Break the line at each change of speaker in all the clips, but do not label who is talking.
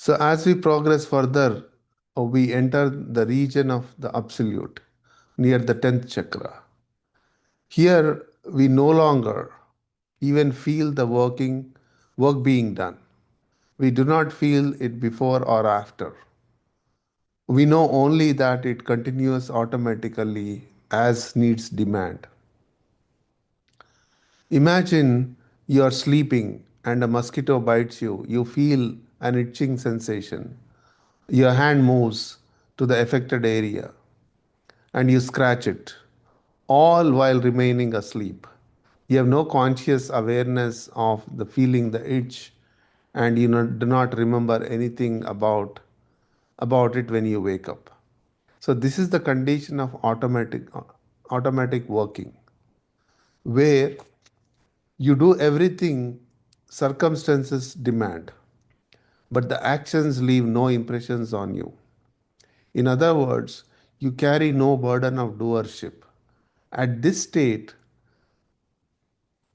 So, as we progress further, we enter the region of the absolute near the 10th chakra. Here, we no longer even feel the work being done. We do not feel it before or after. We know only that it continues automatically as needs demand. Imagine you are sleeping and a mosquito bites you. You feel an itching sensation. Your hand moves to the affected area and you scratch it, all while remaining asleep. You have no conscious awareness of the feeling, the itch, and do not remember anything about it when you wake up. So this is the condition of automatic working, where you do everything circumstances demand, but the actions leave no impressions on you. In other words, you carry no burden of doership. At this state,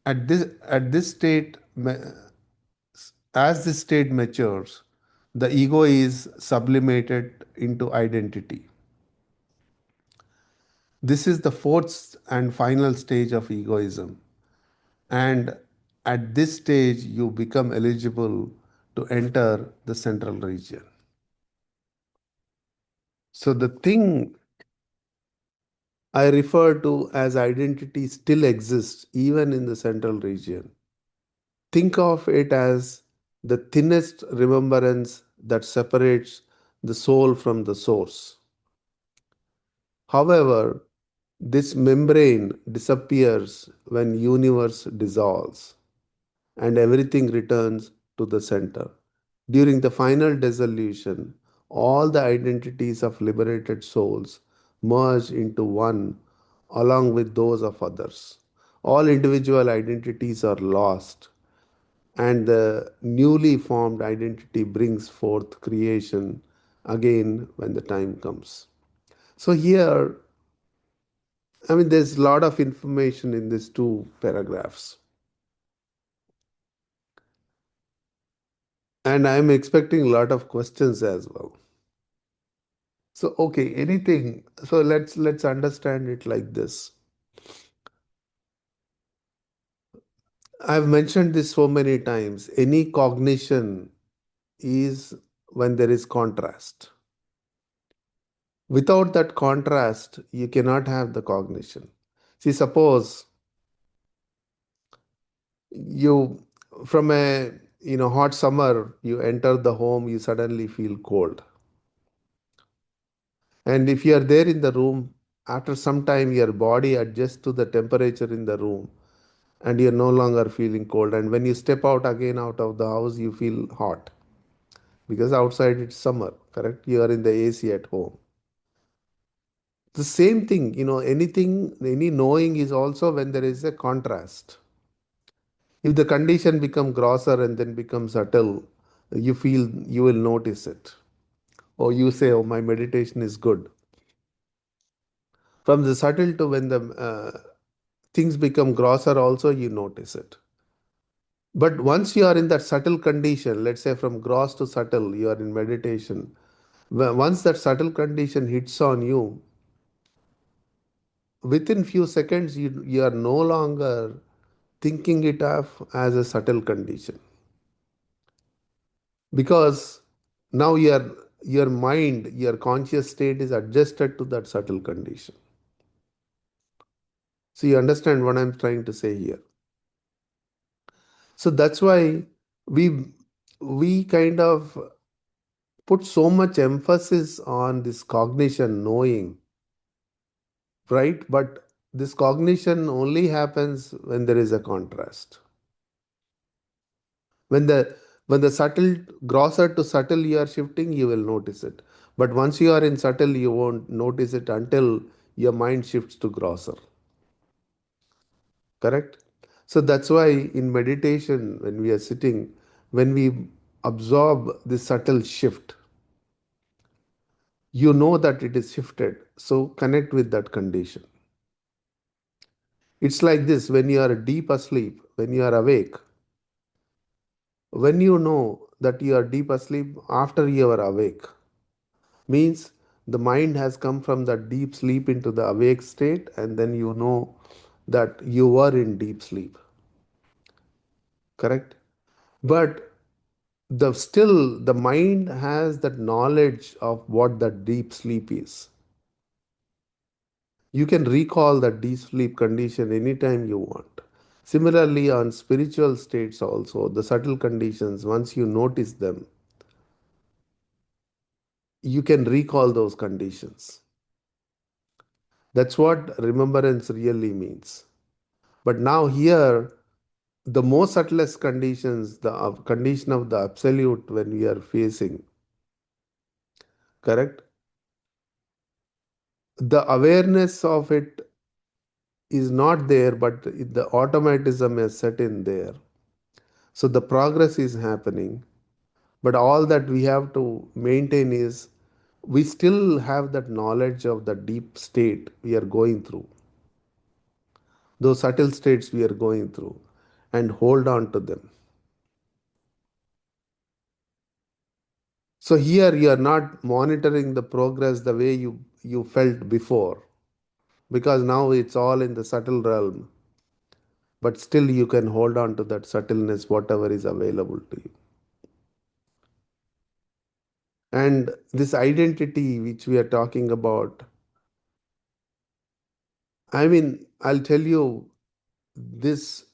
at this state, as this state matures, the ego is sublimated into identity. This is the fourth and final stage of egoism. And at this stage, you become eligible to enter the central region. So the thing I refer to as identity still exists even in the central region. Think of it as the thinnest remembrance that separates the soul from the source. However, this membrane disappears when universe dissolves and everything returns to the center. During the final dissolution, all the identities of liberated souls merge into one along with those of others. All individual identities are lost, and the newly formed identity brings forth creation again when the time comes. So, here, there's a lot of information in these two paragraphs, and I'm expecting a lot of questions as well. So, okay, anything. So let's understand it like this. I've mentioned this so many times. Any cognition is when there is contrast. Without that contrast, you cannot have the cognition. See, suppose you from a hot summer, you enter the home, you suddenly feel cold. And if you are there in the room, after some time, your body adjusts to the temperature in the room and you're no longer feeling cold. And when you step out again out of the house, you feel hot because outside it's summer, correct? You are in the AC at home. The same thing, anything, any knowing is also when there is a contrast. If the condition become grosser and then becomes subtle, you will notice it. Or you say, oh, my meditation is good. From the subtle to when the things become grosser, also you notice it. But once you are in that subtle condition, let's say from gross to subtle, you are in meditation. Once that subtle condition hits on you, within few seconds, you are no longer thinking it of as a subtle condition. Because now your mind, your conscious state is adjusted to that subtle condition. So you understand what I'm trying to say here. So that's why we we kind of put so much emphasis on this cognition, knowing, right? But this cognition only happens when there is a contrast. When the subtle, grosser to subtle you are shifting, you will notice it. But once you are in subtle, you won't notice it until your mind shifts to grosser. Correct? So that's why in meditation, when we are sitting, when we absorb this subtle shift, you know that it is shifted. So connect with that condition. It's like this: when you are deep asleep, when you are awake, when you know that you are deep asleep after you are awake. Means the mind has come from the deep sleep into the awake state, and then you know that you were in deep sleep. Correct? But the still the mind has that knowledge of what that deep sleep is. You can recall that deep sleep condition anytime you want. Similarly, on spiritual states also, the subtle conditions, once you notice them, you can recall those conditions. That's what remembrance really means. But now, here, the most subtlest conditions, the condition of the absolute when we are facing, correct? The awareness of it is not there, but the automatism is set in there. So the progress is happening. But all that we have to maintain is we still have that knowledge of the deep state we are going through, those subtle states we are going through, and hold on to them. So here you are not monitoring the progress the way you felt before, because now it's all in the subtle realm, but still you can hold on to that subtleness, whatever is available to you. And this identity which we are talking about, I mean, I'll tell you, this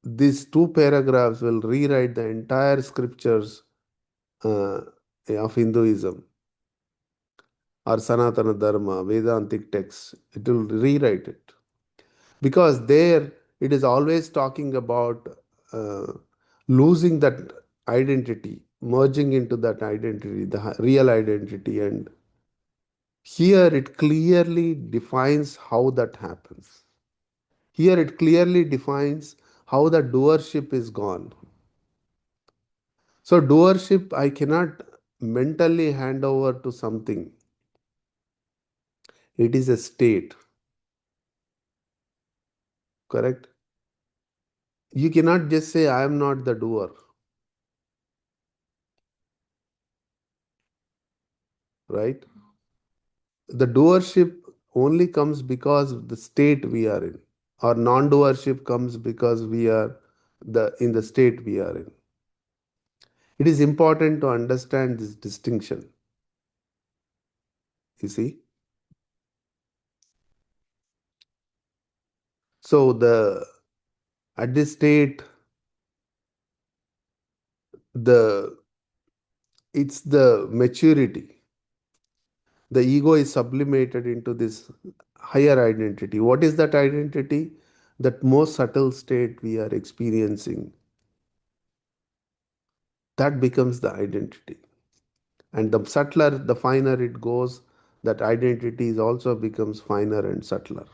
these two paragraphs will rewrite the entire scriptures uh, of Hinduism or Sanatana Dharma, Vedantic texts. It will rewrite it because there it is always talking about uh, losing that identity, merging into that identity, the real identity, and here it clearly defines how that happens. Here it clearly defines how the doership is gone. So, doership, I cannot mentally hand over to something. It is a state, correct? You cannot just say, I am not the doer, right? The doership only comes because of the state we are in, or non doership comes because we are in the state we are in. It is important to understand this distinction, you see. So, at this state, the it's the maturity. The ego is sublimated into this higher identity. What is that identity? That most subtle state we are experiencing, that becomes the identity. And the subtler, the finer it goes, that identity is also becomes finer and subtler.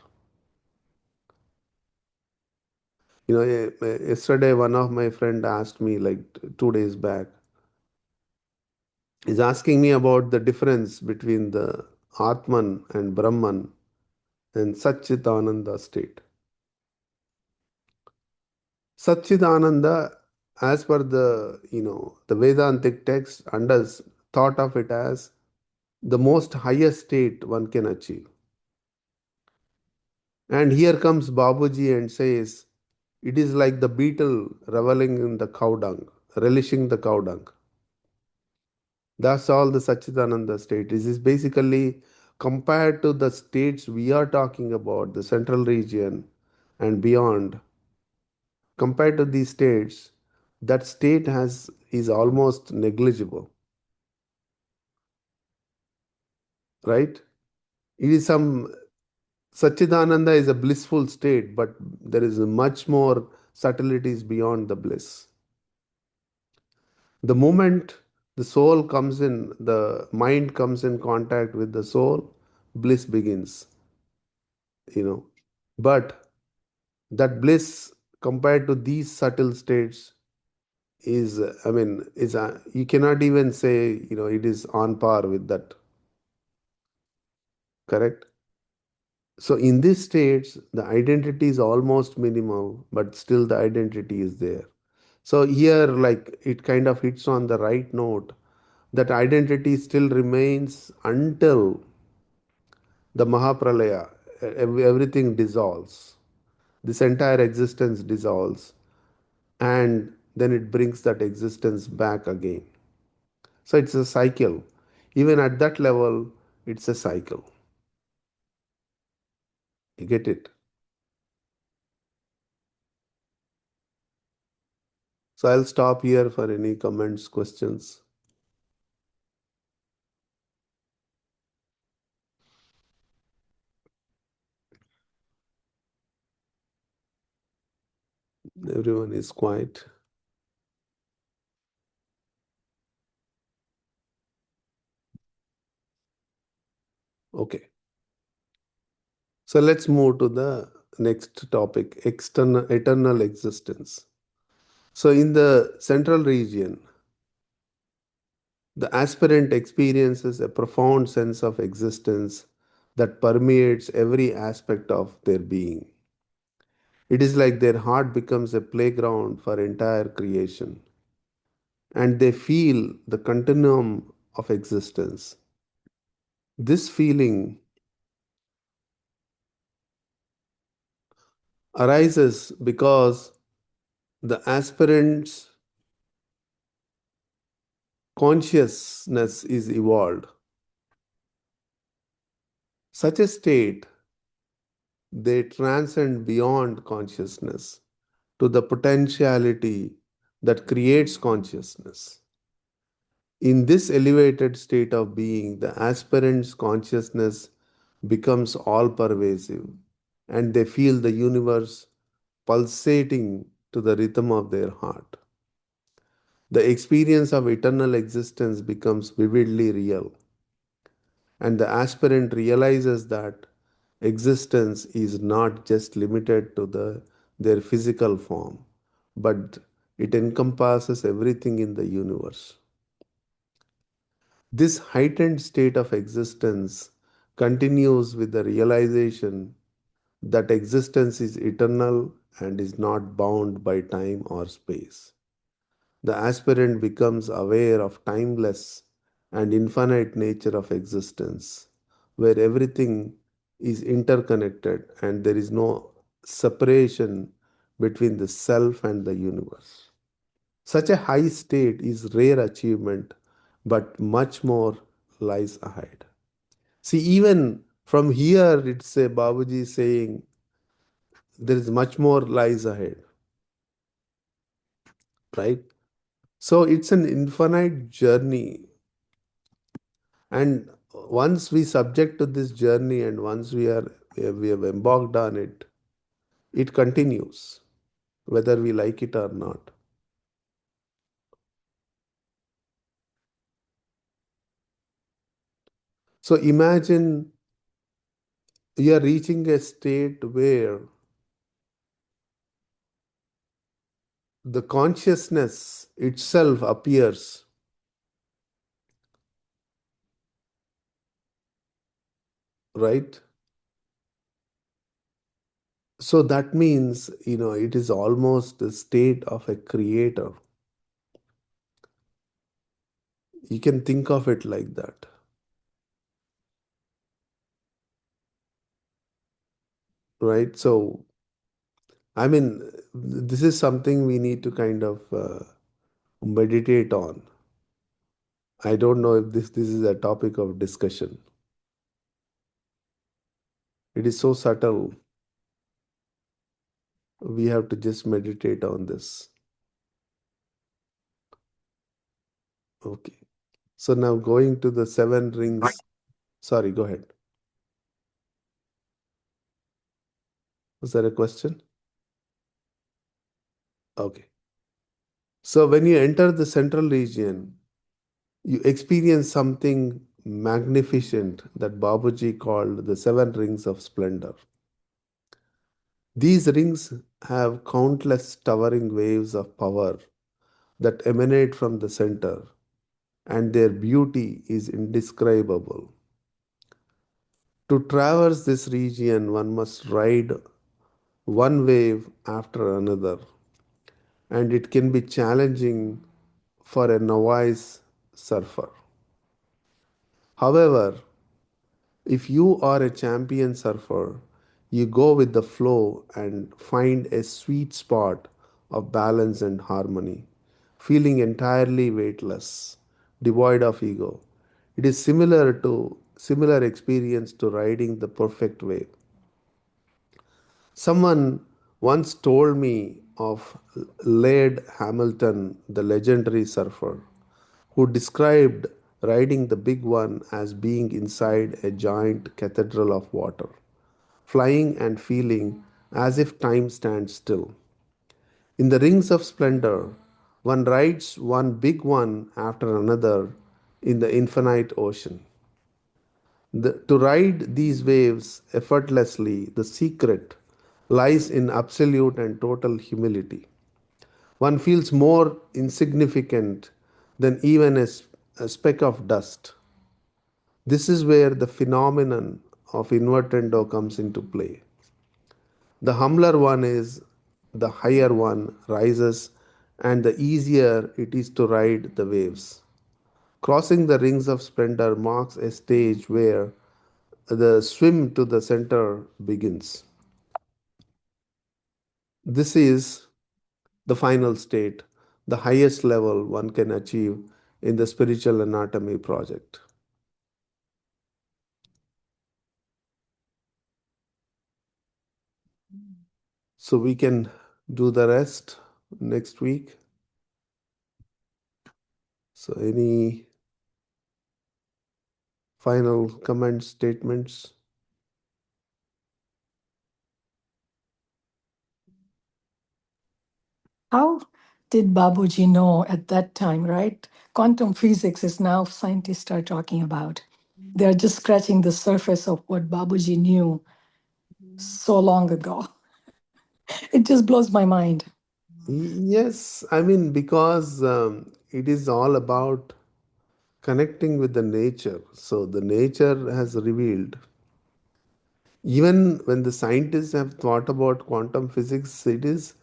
Yesterday one of my friend asked me, like 2 days back, is asking me about the difference between the Atman and Brahman and Satchitananda state. Satchidananda, as per the Vedantic text, thought of it as the most highest state one can achieve. And here comes Babuji and says, it is like the beetle reveling in the cow dung, relishing the cow dung. That's all the Satchidananda state. This is basically compared to the states we are talking about, the central region and beyond. Compared to these states, that state is almost negligible, right? It is some Satchidananda is a blissful state, but there is much more subtleties beyond the bliss. The moment the mind comes in contact with the soul, bliss begins, you know. But that bliss compared to these subtle states is, I mean, you cannot even say, it is on par with that, correct? So in these states, the identity is almost minimal, but still the identity is there. So here, like it kind of hits on the right note that identity still remains until the Mahapralaya, everything dissolves. This entire existence dissolves, and then it brings that existence back again. So it's a cycle. Even at that level, it's a cycle. You get it? So I'll stop here for any comments, questions. Everyone is quiet. Okay. So let's move to the next topic, external eternal existence. So in the central region, the aspirant experiences a profound sense of existence that permeates every aspect of their being. It is like their heart becomes a playground for entire creation, and they feel the continuum of existence. This feeling arises because the aspirant's consciousness is evolved. Such a state, they transcend beyond consciousness to the potentiality that creates consciousness. In this elevated state of being, the aspirant's consciousness becomes all pervasive, and they feel the universe pulsating to the rhythm of their heart. The experience of eternal existence becomes vividly real, and the aspirant realizes that existence is not just limited to their physical form, but it encompasses everything in the universe. This heightened state of existence continues with the realization that existence is eternal and is not bound by time or space. The aspirant becomes aware of timeless and infinite nature of existence, where everything is interconnected and there is no separation between the self and the universe. Such a high state is rare achievement, but much more lies ahead. See, even from here, it's a Babaji saying there is much more lies ahead, right? So it's an infinite journey. And once we subject to this journey and once we have embarked on it, it continues, whether we like it or not. So imagine you are reaching a state where the consciousness itself appears, right? So that means, it is almost the state of a creator. You can think of it like that, right? So, I mean, this is something we need to kind of meditate on. I don't know if this is a topic of discussion. It is so subtle. We have to just meditate on this. Okay. So now going to the seven rings. Sorry, go ahead. Was there a question? Okay. So when you enter the central region, you experience something magnificent that Babaji called the seven rings of splendor. These rings have countless towering waves of power that emanate from the center, and their beauty is indescribable. To traverse this region, one must ride one wave after another, and it can be challenging for a novice surfer. However, if you are a champion surfer, you go with the flow and find a sweet spot of balance and harmony, feeling entirely weightless, devoid of ego. It is similar experience to riding the perfect wave. Someone once told me of Laird Hamilton, the legendary surfer, who described riding the big one as being inside a giant cathedral of water, flying and feeling as if time stands still. In the rings of splendor, one rides one big one after another in the infinite ocean. To ride these waves effortlessly, the secret lies in absolute and total humility. One feels more insignificant than even a speck of dust. This is where the phenomenon of invertendo comes into play. The humbler one is, the higher one rises, and the easier it is to ride the waves. Crossing the rings of splendor marks a stage where the swim to the center begins. This is the final state, the highest level one can achieve in the spiritual anatomy project. So we can do the rest next week. So, any final comments, statements?
How did Babuji know at that time, right? Quantum physics is now scientists are talking about. They're just scratching the surface of what Babuji knew so long ago. It just blows my mind.
Yes, I mean, because it is all about connecting with the nature. So, the nature has revealed. Even when the scientists have thought about quantum physics, it is,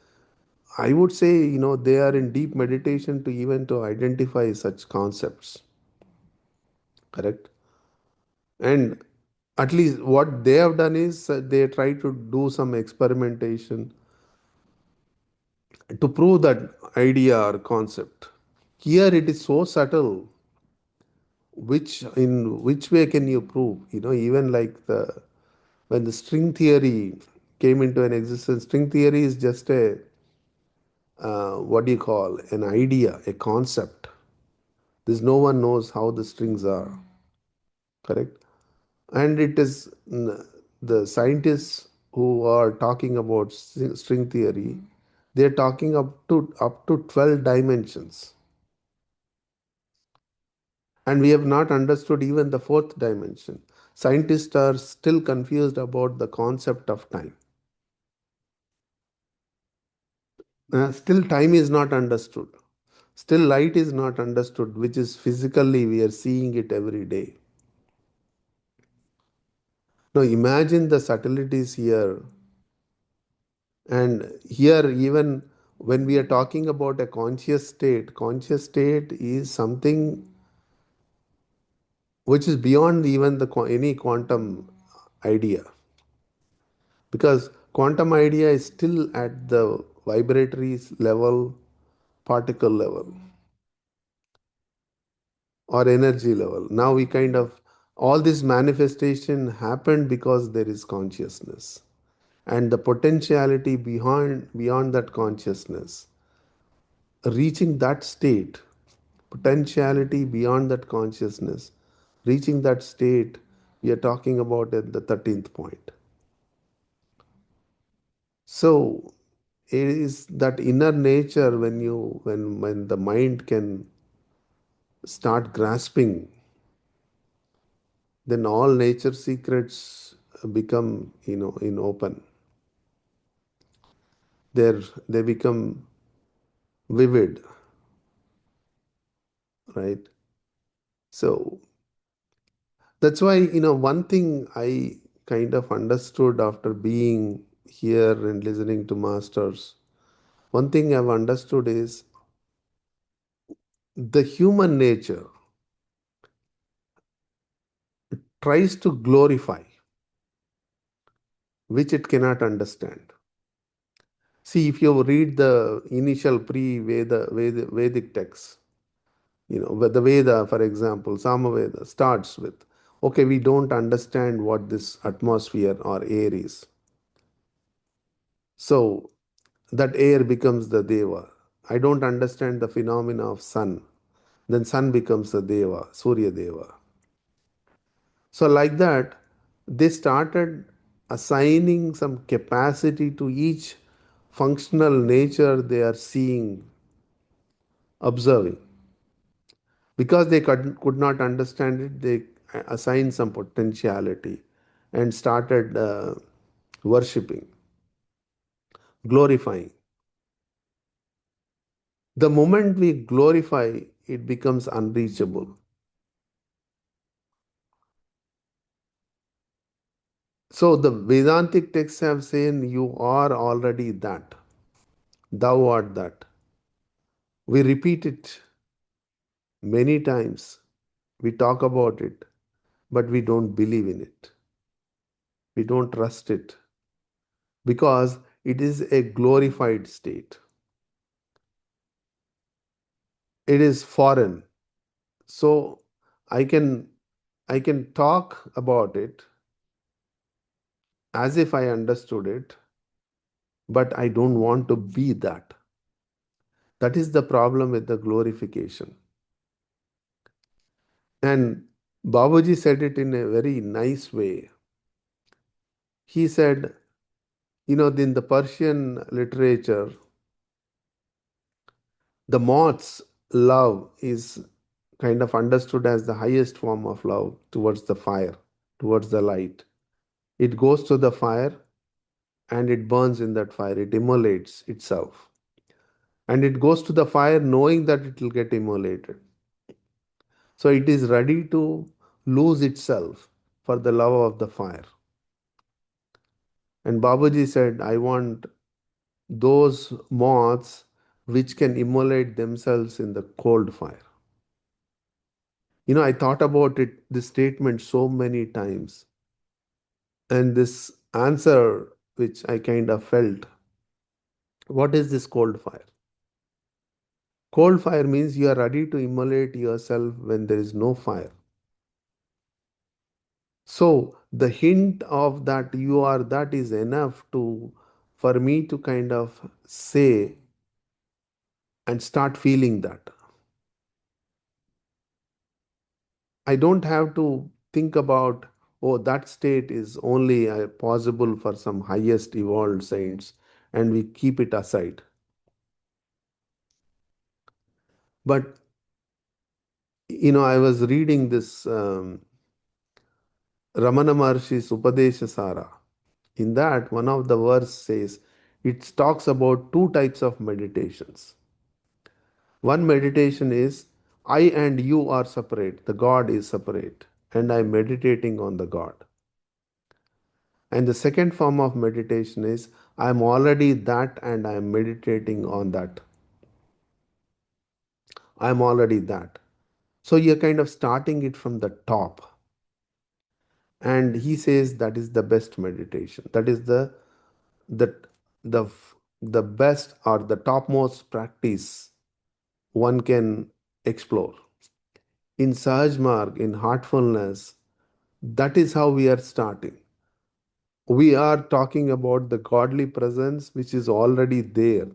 I would say, they are in deep meditation to even to identify such concepts, correct? And at least what they have done is they try to do some experimentation to prove that idea or concept. Here it is so subtle, which in which way can you prove? Even like the when the string theory came into an existence, string theory is just a what do you call an idea, a concept. There's no one knows how the strings are, correct? And it is the scientists who are talking about string theory, they're talking up to 12 dimensions, and we have not understood even the fourth dimension. Scientists are still confused about the concept of time. Still time is not understood, still light is not understood, which is physically we are seeing it every day. Now imagine the subtleties here. And here, even when we are talking about a conscious state is something which is beyond even any quantum idea, because quantum idea is still at the vibratory level, particle level, or energy level. Now we kind of all this manifestation happened because there is consciousness, and the potentiality beyond that consciousness, reaching that state, potentiality beyond that consciousness, reaching that state we are talking about at the 13th point. So it is that inner nature when the mind can start grasping, then all nature secrets become in open. They become vivid, right? So that's why, one thing I kind of understood after being here and listening to masters, One thing I've understood is the human nature tries to glorify, which it cannot understand. See, if you read the initial Vedic texts, the Veda, for example, Samaveda starts with, okay, we don't understand what this atmosphere or air is. So that air becomes the Deva. I don't understand the phenomena of sun. Then sun becomes the Deva, Surya Deva. So, like that, they started assigning some capacity to each functional nature they are seeing, observing. Because they could not understand it, they assigned some potentiality and started worshipping, glorifying. The moment we glorify, it becomes unreachable. So the Vedantic texts have said, you are already that. Thou art that. We repeat it many times. We talk about it, but we don't believe in it. We don't trust it because it is a glorified state. It is foreign. So I can I can talk about it as if I understood it, but I don't want to be that. That is the problem with the glorification. And Babaji said it in a very nice way. He said, in the Persian literature, the moth's love is kind of understood as the highest form of love towards the fire, towards the light. It goes to the fire and it burns in that fire, it immolates itself. And it goes to the fire knowing that it will get immolated. So it is ready to lose itself for the love of the fire. And Babaji said, I want those moths which can immolate themselves in the cold fire. I thought about it, this statement so many times. And this answer, which I kind of felt, what is this cold fire? Cold fire means you are ready to immolate yourself when there is no fire. So the hint of that you are that is enough to for me to kind of say and start feeling that. I don't have to think about, oh, that state is only possible for some highest evolved saints, and we keep it aside. But, I was reading this Ramana Maharshi's Upadesha Sara. In that, one of the verse says, it talks about two types of meditations. One meditation is, I and you are separate, the God is separate, and I am meditating on the God. And the second form of meditation is, I am already that and I am meditating on that. I am already that. So you're kind of starting it from the top. And he says that is the best meditation. That is the the the best or the topmost practice one can explore. In Sahaj Marg, in heartfulness, that is how we are starting. We are talking about the godly presence which is already there.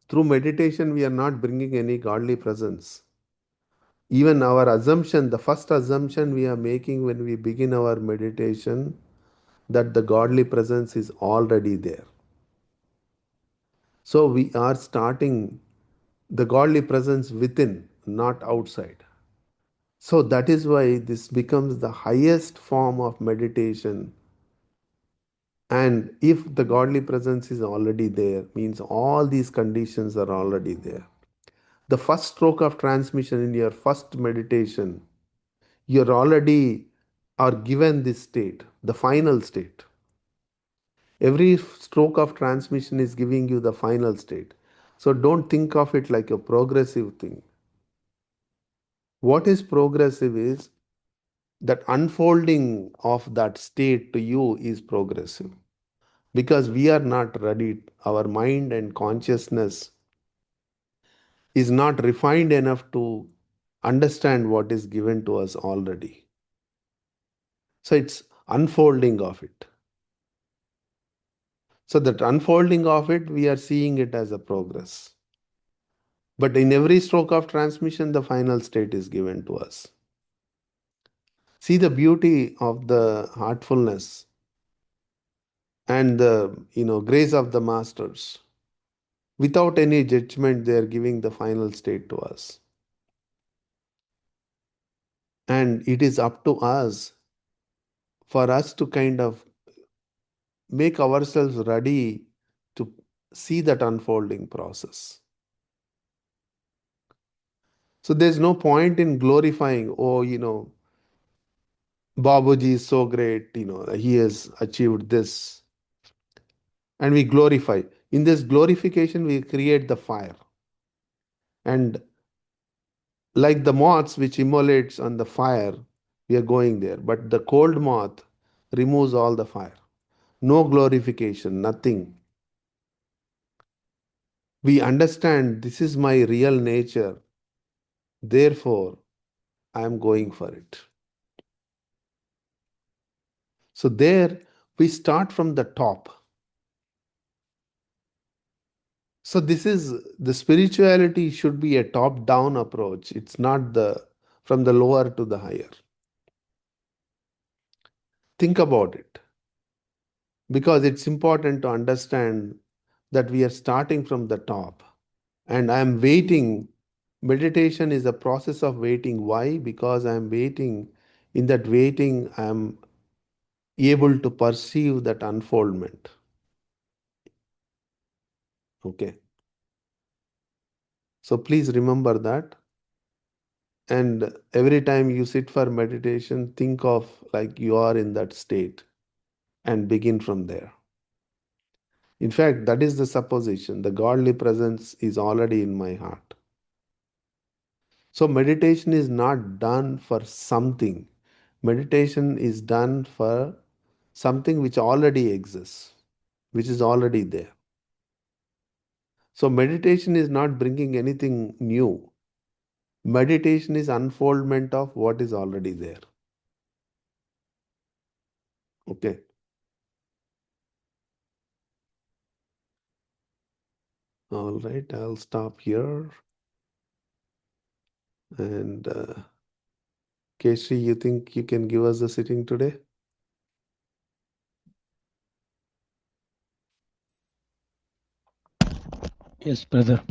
Through meditation, we are not bringing any godly presence. Even our assumption, the first assumption we are making when we begin our meditation, that the godly presence is already there. So we are starting the godly presence within, not outside. So that is why this becomes the highest form of meditation. And if the godly presence is already there, means all these conditions are already there. The first stroke of transmission in your first meditation, you're already are given this state, the final state. Every stroke of transmission is giving you the final state. So don't think of it like a progressive thing. What is progressive is that unfolding of that state to you is progressive, because we are not ready. Our mind and consciousness is not refined enough to understand what is given to us already. So it's unfolding of it. So that unfolding of it, we are seeing it as a progress. But in every stroke of transmission, the final state is given to us. See the beauty of the heartfulness and the grace of the masters. Without any judgment, they are giving the final state to us. And it is up to us, for us to kind of make ourselves ready to see that unfolding process. So there's no point in glorifying, oh, Babuji is so great, he has achieved this. And we glorify. In this glorification, we create the fire. And like the moths which immolates on the fire, we are going there. But the cold moth removes all the fire. No glorification, nothing. We understand this is my real nature. Therefore, I am going for it. So there we start from the top. So this is the spirituality should be a top down approach. It's not the from the lower to the higher. Think about it, because it's important to understand that we are starting from the top and I am waiting. Meditation is a process of waiting. Why? Because I am waiting. In that waiting, I am able to perceive that unfoldment. Okay. So please remember that. And every time you sit for meditation, think of like you are in that state and begin from there. In fact, that is the supposition. The godly presence is already in my heart. So meditation is not done for something. Meditation is done for something which already exists, which is already there. So meditation is not bringing anything new. Meditation is unfoldment of what is already there. Okay. All right. I'll stop here. And Keshri, you think you can give us the sitting today?
Yes, brother.